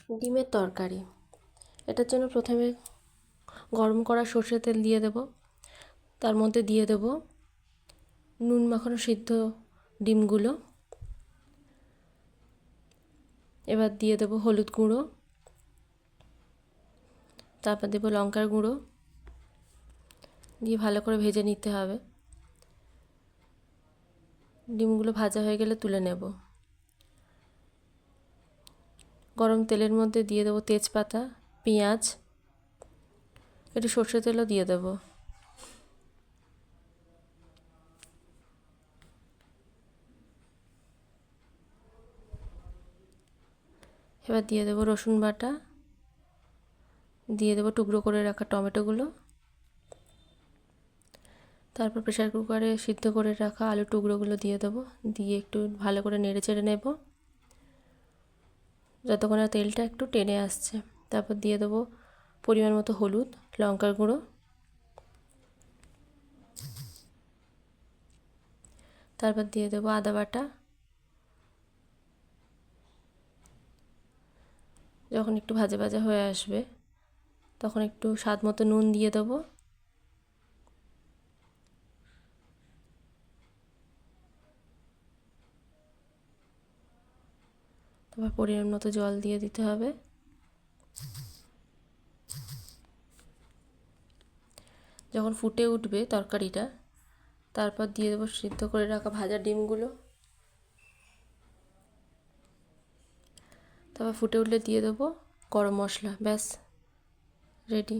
ডিমের তরকারি। এটার জন্য প্রথমে গরম করা সর্ষের তেল দিয়ে দেব, তার মধ্যে দিয়ে দেব নুন মাখানো সিদ্ধ ডিমগুলো। এবার দিয়ে দেব হলুদ গুঁড়ো, তারপর দেব লঙ্কার গুঁড়ো, দিয়ে ভালো করে ভেজে নিতে হবে। ডিমগুলো ভাজা হয়ে গেলে তুলে নেব। গরম তেলের মধ্যে দিয়ে দেবো তেজপাতা, পেঁয়াজ, একটু সর্ষের তেলও দিয়ে দেব। এবার দিয়ে দেবো রসুন বাটা, দিয়ে দেবো টুকরো করে রাখা টমেটোগুলো, তারপর প্রেসার কুকারে সিদ্ধ করে রাখা আলু টুকরোগুলো দিয়ে দেবো, দিয়ে একটু ভালো করে নেড়ে চেড়ে নেব যতক্ষণ না তেলটা একটু টেনে আসছে। তারপর দিয়ে দেবো পরিমাণ মতো হলুদ, লঙ্কার গুঁড়ো, তারপর দিয়ে দেবো আদা বাটা। যখন একটু ভাজা ভাজা হয়ে আসবে তখন একটু স্বাদ মতো নুন দিয়ে দেবো। তারপর পরিমাণ মতো জল দিয়ে দিতে হবে। যখন ফুটে উঠবে তরকারিটা, তারপর দিয়ে দেবো সিদ্ধ করে রাখা ভাজা ডিমগুলো। তারপর ফুটে উঠলে দিয়ে দেবো গরম মশলা। ব্যাস, রেডি।